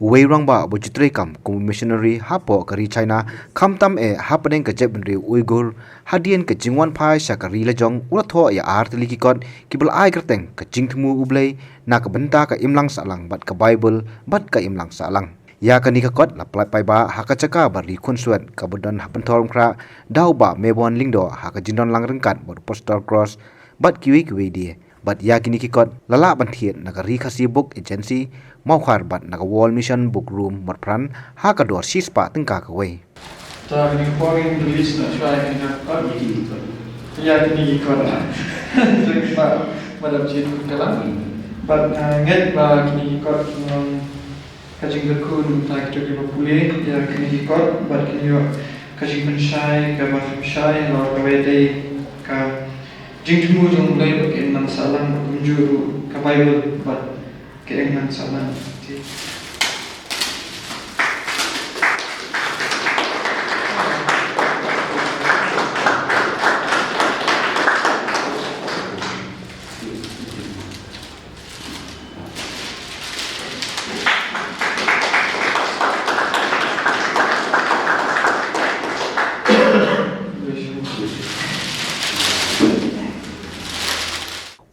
Weirang ba bujitri kam missionary hapo kari China kamtam happening ke jebnri Uyghur hadien ke jingwan pai syakari lejong ulatho ya artli kikot kibel ai kerteng ke jingtmu ublei na ke benta ke imlang salang bat ke Bible bat ke imlang salang ya ke nikakot la pai ba hakacaka bari kunsuat kabudan hapentorum kra dau ba mebon lingdo haka jindon lang rengkat bot postal cross bat kiwi dia bat ya kini kikot lala bantiet nagari kasi book agency mau khar bat naga wall mission book room matpran ha ka dor sispa tengka ka we ta ni point release na shai ni ka ni ya kini kikot pa madam jin kalam bat nget ba kini kikot kajing berkun tak tu pule ya kini kikot bat kini kajing penshai ka ba penshai lo ka wede ka jingtmu jong mulai ke nang salang kunjuru ka Bible bat ke nang salang ti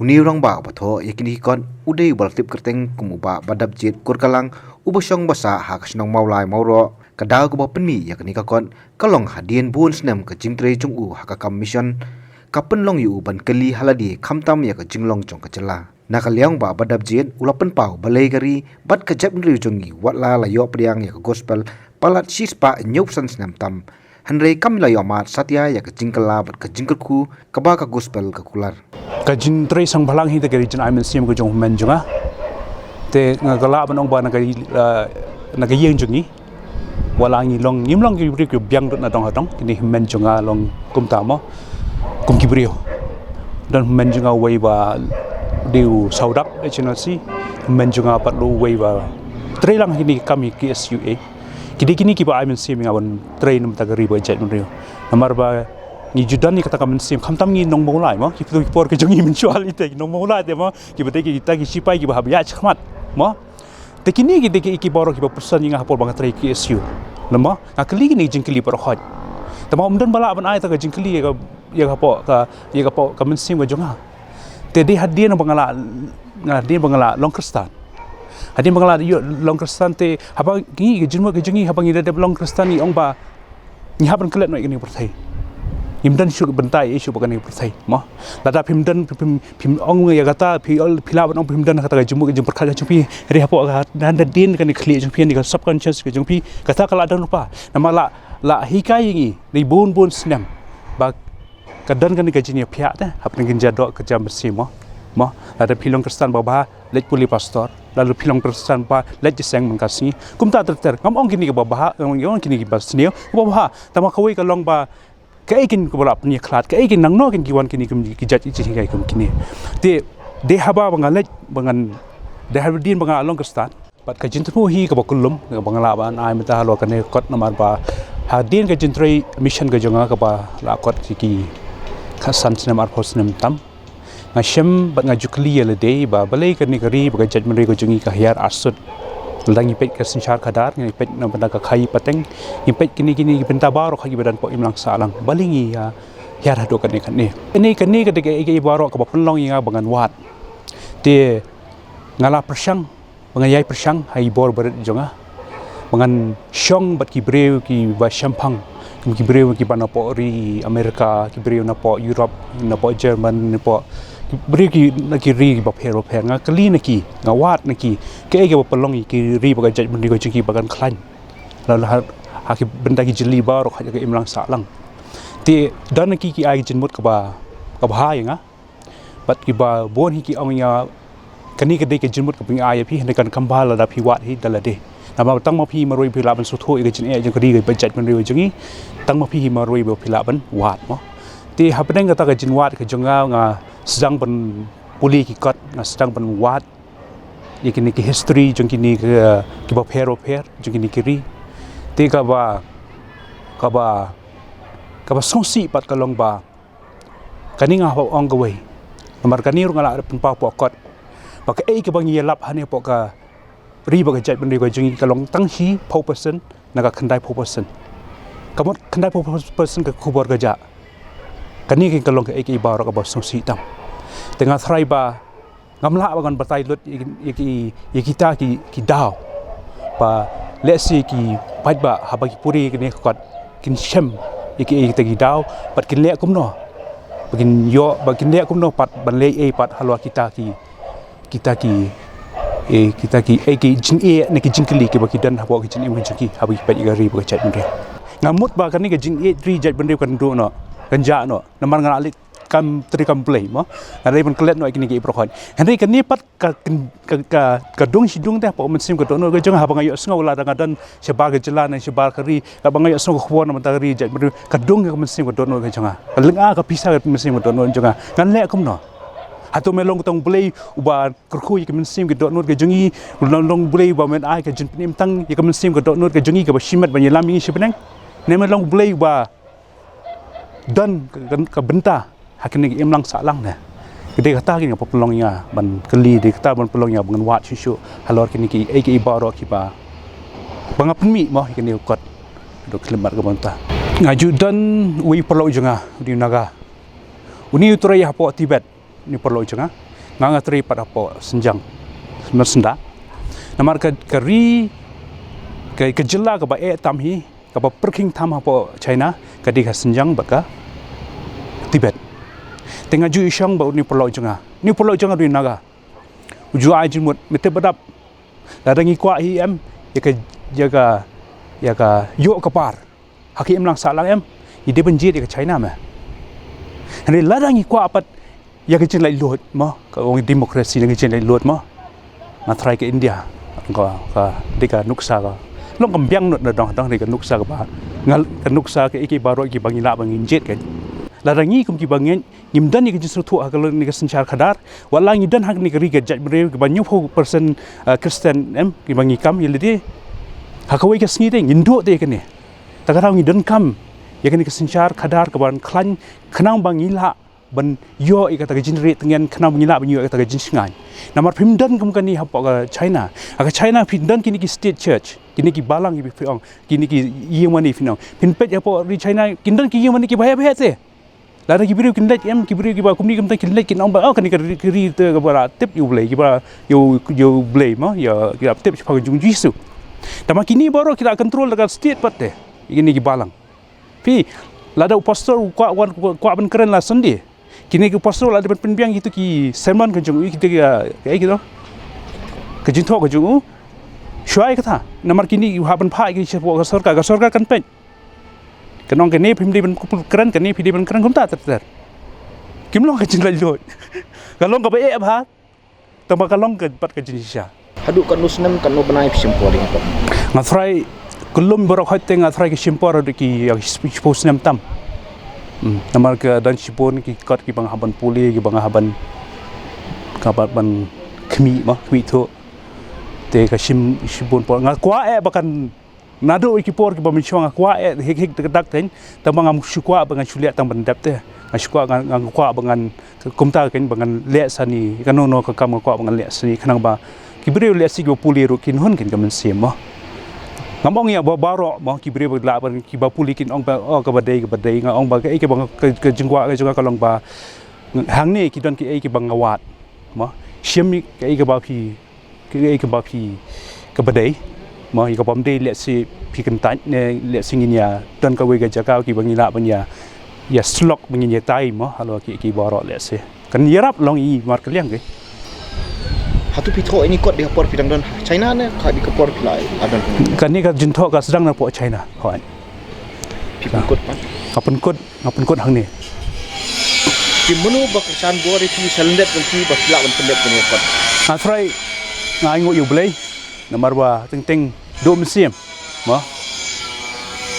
Unirang ba batho yakini kon udei baltip kerteng kumuba badap jit kurkalang ubosong basa ha kasnong maulai mauro kadal ko penmi yakini ka kon kalong hadien bun snem ka jingtre jungu ha ka commission kapen long yu ban kali haladi khamtam ya ka jinglong jong ka chala nakaliang ba badap jit ulapen pau balai gari bat ka jap nri jungi watla la yo priang ya ka gospel palat sispa nyop san snem tam Henry kamila yo mat satya ya ka jingkala bat ka jingkelku kaba ka gospel ka kular kajin tre sang balang hi te kari chen aimen siam ko jong men junga te ngala ban ong ba na ga yeng jungi walangi long yim long ki bri ko byang na dong hatong kini men junga long kum ta mo kum ki brio dan men junga wei ba diu saudak HNC men junga pat lu wei ba tre lang hini kami KSUA kini ki ba aimen siam ngawan tre nam ta gari ba jet mun rio namar ba ni judan ni kata kamen sim kamtam ni nong molai mo ki tu por ke jongi menjual ite nong molai te mo ki bete ki kita ki sipai ki bahaya chmat mo te kini ki boro ki person ni ngapor bangat trai ki SU lemo ngakli ni jingkli por hot te mo mden bala ban ai ta jingkli ya ka kamen sim ga jonga te di hadien bangala long kristan hadien bangala yo long kristan te haba gi jinmo ke jongi haba ngi de long kristan ni ong ba ni haban kelet no ini pertai himdan syuk bentai isu bukan yang percaya mah lada himdan pim ong ya kata pila ong himdan kata jemu ke jemput kaja jumpi re hapo dan din kan kli jumpi ni subconscious ke jumpi kata kalau ada lupa nama la hikai ni ni bun senam ba kadan kan gaji ni pihak dah apa yang jadok kerja bersih mah lada pilong kristan baba lej puli pastor lalu pilong kristan ba lej seng mengkasih kumta ter ngom kini ke baba ngom kini ke basnio baba tama kawai kalong ba kaikin ko bala punya klat kaikin nang no kin kiwan kini ki jat ichi kai kum kini de haba bangalet bangan de habdin bangal along kristan pat ka jintu hi ka bakulum ka bangala ban ai meta lo kan kot namar ba hadin ka jintrei mission ka jonga ka ba la kot ki khasan sinem ar posnem tam ngasem bat ngajukli le de ba balai kan ni kari ba jat meri ko jongi ka hiar asut langi pet ke sinchar kadar ngi pet na benda ka khai pateng ngi pet kini benta baro khagi badan po imlang salang balingi ya hado kan ni ke ke baro ka penlong ya bangan wat te ngala persang bangayai persang hai bor berat jonga bangan syong bat ki breu ki ba champang ki breu ki bana po ri Amerika ki breu na po Europe na po German na po beri ki lagi ri bap hero nga kali naki ngawat naki ke pelong ki ri bagai jaj mendi ko ciki bagan klan lalu haki benda ki jeli baro khaja ke imlang salang ti dan naki ki ai jinmut ka ba nga bat ki ba bon hi ki amnya kani ke de ke jinmut ka ping ai pi ne kan kambal da pi wat hi dalade nama tang ma pi maroi pi laban sutho i jin e jeng kri ke jaj mendi ko jingi tang ma pi maroi pi laban wat mo ti hapdeng ka ta ka jinwat ka jonga nga sedang pen puli ki kot sedang pen wat yakini ki history jong kini ki bap hero jong kini kiri te ka ba songsi pat kalong ba kani nga ong gawai nomor kani ru ngala pen pa po kot ba ka ke bang yelap hane po ka ri ba jat ban ri ko jing ka long tang hi pho person na ka khandai pho person kamot khandai pho person ka khubor ga ja kani ki ka long ka ek ba ro ka ba so si tam tengah thrai ba ngamla ba kan batai lut ki ta ki dau pa let's see ki pai ba ha ba ki puri ki ne kot kin shem ki ta ki dau pat kin le kum no bakin yo bakin le kum no pat ban le pat halwa kita ki ki jing ne ki jing kli ki ba ki dan ha ki jing ki ki ha ba ki pa ga ri ba chat ben ngamut ba kan ni ka jing ri jat ben kan do no kan ja no namar ngala lit kam tri kam play mo ada ban kelet no ikini ki prokhon henry kan ni pat ka dong sidung teh pa mensim ka dono ka jong ha bangayo sngo la dan sebar ka jalan sebar kari ka bangayo sngo khwon na matari jat ka dong ka mensim ka dono ka jonga ka lenga ka pisa ka mensim ka dono jonga kan le kum no atau melong tong play uba kerkhui ka mensim ka dono ka jongi long play uba men ai ka jin pnim tang ka mensim ka dono ka jongi ka basimat ban yelam ni sebenang ne melong play uba dan ka benta hakini ki imlang salang na gede kata ki ngapa pelongnya ban keli de kata ban pelongnya bangan wat shu halor kini ki ai baro ki ba bangap mi mo kini kot do klemat ka banta ngaju dan wi perlo jenga di naga uni uturai hapo Tibet ni perlo jenga nganga tri pada hapo senjang senda namar ka kari ke jela ka ba tamhi ka ba perking tam hapo China ka di ka senjang baka Tibet tengah ju isang bau ni pulau jenga di naga uju ai jimut mete badap ladangi kwa em ya ka yo kapar haki em lang salang em ide benjit ke China me hani ladangi kwa apat ya ke chin lai lot mo ka ong demokrasi ngi chin lai lot mo matrai ke India ka deka nuksa ka long kambyang not na dong deka nuksa ka ba ngal nuksa ke iki baro iki bangila bangin jet ke larangi kum ki bangen ngimdan ni ke justru tu akal ni ke sencar khadar wala ngidan hak ni ke riga jaj bre ke banyu pho person Kristen em ki bangi kam yelidi hakawai ke sngi ding indo te ke ni takarau ngidan kam ya ke ni ke sencar khadar ke ban khlan khnang bangila ban yo ikata ke jinre tengen khnang bangila ban yo ikata ke jin singai namar phimdan kum kan ni hapo ka China aka China phimdan kini ki state church kini ki balang ki fiong kini ki yemani finong pinpet hapo ri China kindan ki yemani ki bahaya bahaya te lada kibiri kinlet em kibiri kiba kumni kamta kinlet kin ong ba oh kan kiri te kabara tip you play kiba you play ma ya kira tip pa jung jisu tama kini baru kita control dekat state patte ini ki balang pi lada pastor kwa ban keren la sendi kini ki pastor lada ban penbiang itu ki sermon ke jung kita kayak gitu ke jinto ke jung syai kata namar kini you haban pa ki sorka kan pen kenong kene pimdi ban keren kene pidi ban keren kumta ter kimlong ka jinla lot kalong ka ba e abha tama kalong ka pat ka jinisha hadu kan nusnem kan no banai simpor ding ko ngathrai kulum borok hote ngathrai ki simpor ki posnem tam namar ka dan sipon ki kot ki bang haban puli ki bang haban kabat ban khmi ma khmi tho te ka sipon por ngakwa e bakan nado ikipor ki bamichong akwa hik dedak ten tamang am syukwa bangan syuliat tang bandap te syukwa ngang kwa bangan kumta ken bangan le sani kanono ka kam kwa bangan le sani khanang ba kibre le si go puli ru kin hon ken kamen sim mo ngamong ya ba baro mo kibre ba la ban ki ba puli kin ong ba ka badai nga ong ba ke bang ke jingwa ke jonga kalong ba hang ni ki don ki bang ngawat mo shim ke ba phi ke ba phi ka badai mo ika pom de le si pikan tan ne le singinya dan ka we ga jaka ki bangila banya ya slok bangnya tai mo halo ki baro le si kan yarap long i mar kaliang ke hatu pitho ini kot di hapor pidang don China ne ka di kapor pilai adon kan ni ka jinto ka sedang na po China hoan pipun kot pan ngapun kot hang ni di menu baksan bori ti salendet ki bakla ban pendet ni kot atrai ngai ngo yu blai namar ba ting do musim mo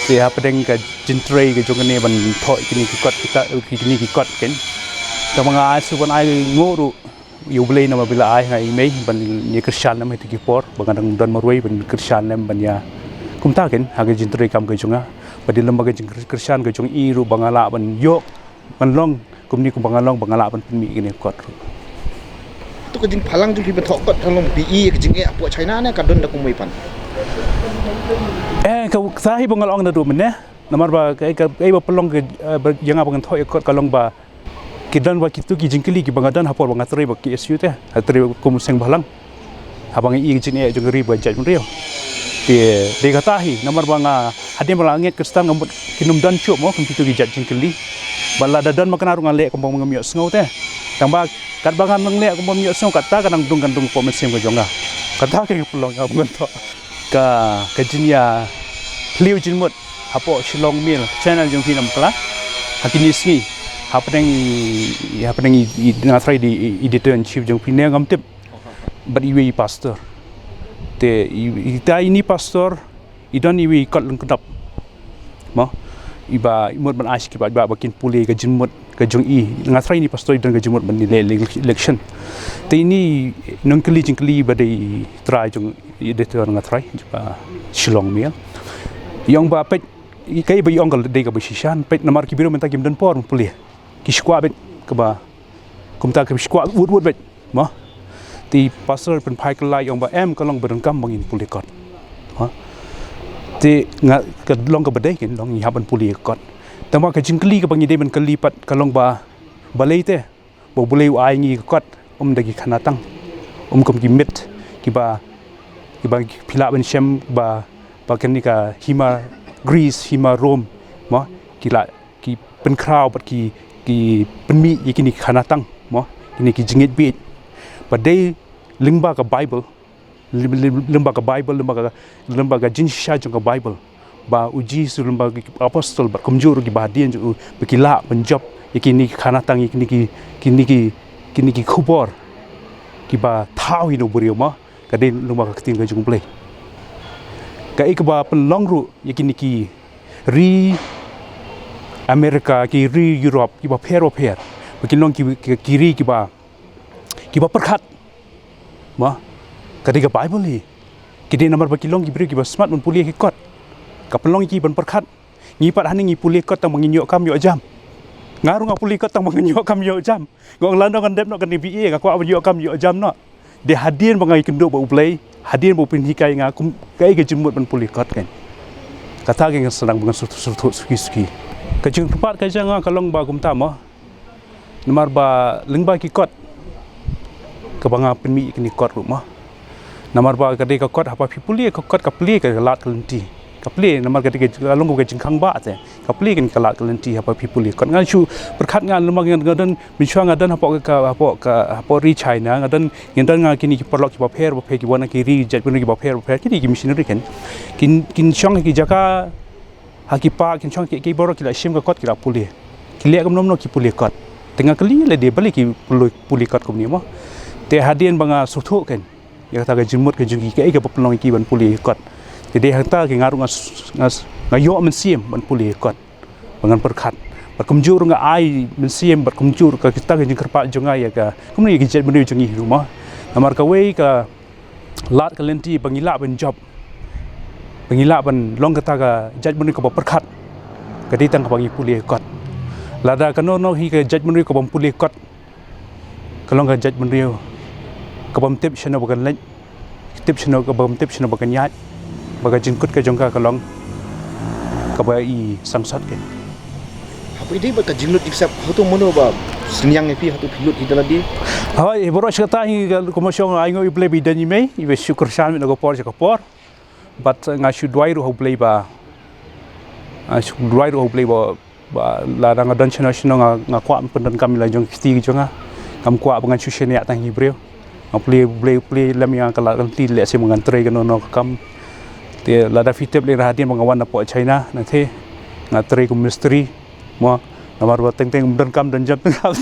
ti ha pedeng ka jintrei ka jongane ban tho kini ki kot kita kini ki kot ken tamanga ai su ban ai ngoru yu blai nama bila ai ngai mei ban ni Christian nam ti ki por bangang don marwei ban Christian nam ban ya kumta ken ha ka jintrei kam ka jonga badi lembaga Christian ka jong i ru bangala ban yo ban long kumni ku bangalong bangala ban mi kini kot tu ke jing phalang jing pi ben thok kot thalong PE ke jing apu China ne kadon da kumui pan kau sahi bengalong na du mene namar ba kai ba pelong ke yang apa kan thoi kot kalong ba kidan ba kitu ki jingkeli ki bangadan hapor bangatri ba ki SU te hatri kum seng balang habang i jing e jong ri ba jaj mun rio de katahi namar ba nga hadim langit kristan ngamut kinum dan chup mo kum kitu ki jaj jingkeli bala dadan makan arung ale kompong ngamiok sngau te tamba kat bangan mengle kompong ngamiok sngau kata kadang dung gandung po mesim ko jonga kata ke pelong ga bungan to ka jinia liu jinmut hapo shilong mil channel jong pinam kala hakini sngi happening i ngatrai di editor in chief jong pinne ngamtip but iwi pastor te ita ini pastor idon iwi kot lengkap mo iba imut ban asyik ba bakin puli ke jinmut ke jong i ngatrai ni pastor idon ke jinmut ban election te ini nongkeli jingkeli badai try jong editor ngatrai ba shilong mil yang ba pet kai ba yong gal de ga bishan pet namar kibiru menta kim dan por puli kiskwa bet ke ba kumta ke kiskwa wud bet ma ti pastor pen pai kelai yang ba em kalong berengkam bangin puli kot ha ti nga ke long ke bedai kin long haban puli kot tama ke jingkeli ke bangi de ben kelipat kalong ba balai te bo bulai ai ngi kot dagi khanatang kum kimit ki ba phila ben shem ba kenika hima Greece hima Rome ma kila ki pen crowd but ki penmi yakini khanatang mo kini ki jingit bit badai limba ka Bible limba ka jinsha jong ka Bible ba uji su limba ki apostol ba kumjur ki badian ju bekila penjob yakini khanatang yakini ki khubor ki ba thau hino burio ma ka den limba ka tin ka jung play ka ikba pelong ru yakini ki ri Amerika ki ri Europe ki ba per makin long ki kiri ki ba perkhat ma kadiga Bible ni kidi nomor ba kilong ki bri ki ba smart mun puli ki kot ka pelong ki ban perkhat ngi pat haning ngi puli kot tang manginyo kam yo jam ngaru nga puli kot tang manginyo kam yo jam ngong lando kan dep no kan BE ka kwa yo kam yo jam no de hadien bangai kenduk ba uplay hadien bo pin hikai nga kum kai ke jumut ban puli kot kan kata ke sedang bangan sutu suki kajung tempat kajang kalong ba kum tama nomor ba lengba ki kot ke banga penmi kini kot rumah nomor ba kade ka kot apa pipuli ka kot ka pli ka lat kelenti ka pli nomor kade ke kalong ko ke jingkhang ba te ka pli kan ka lat kelenti apa pipuli kot ngan chu berkat ngan lemang ngadan minchua ngadan apa ri China ngadan nga kini ki perlok ki ba pher ki wana ki ri jat pun ki ba pher kini ki missionary kan kin chong ki jaka hakipa kin chong ki boro ki la shim ka kot ki la puli ki le kam nom ki puli kot tengah kali le de balik ki puli kot kom ni mo te hadien banga suthu kan ya kata ke jimut ke jungi ke pelong ki ban puli kot jadi hanta ki ngaru ngayo mensim ban puli kot bangan perkhat berkumjur nga ai mensim berkumjur ka kita ke jingkerpa jonga ya ka kumni ki jet benu jungi rumah namar ka wei ka lat ka lenti bangila ban job bangila ban long kata ka jet benu ka perkhat ka ditang ka bangi puli kot lada kano no hi ke jet benu ka ban puli kot kalong ka jet benu ka bam tip shano bagan lek tip shano ka bam tip shano bagan yat baga jingkut ka jongka kalong ka ba i sangsat ke apa ide ba ka jinglut dipsap hotu mono ba senyang epi hotu pilut idala di hai boro shata hi komosyon ai ngo i play bi dani mai i be syukur shan no por ka por but nga shu dwai ru ho play ba shu dwai ru ho play ba la rang dan chana shino nga kwa pendan kami la jong kiti jonga kam kwa bangan shu shenia tang hibreu play lam yang kala kan ti le se mangan tre kan no kam te la da fitep le rahadian mangawan na po China na the na tre ku mystery mo namar ba teng dan kam dan jam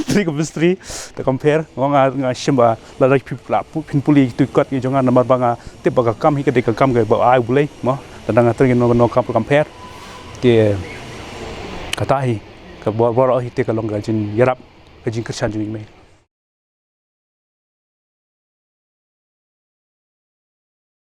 tre ku mystery te compare nga shimba la da pipla pin puli tu kot ki jonga namar banga te ba kam hi ka de kam ga ba ai bulai mo tadang tre no kam compare te kata hi ka bor hi te ka long ga jin yarap ka jin kersan jing mai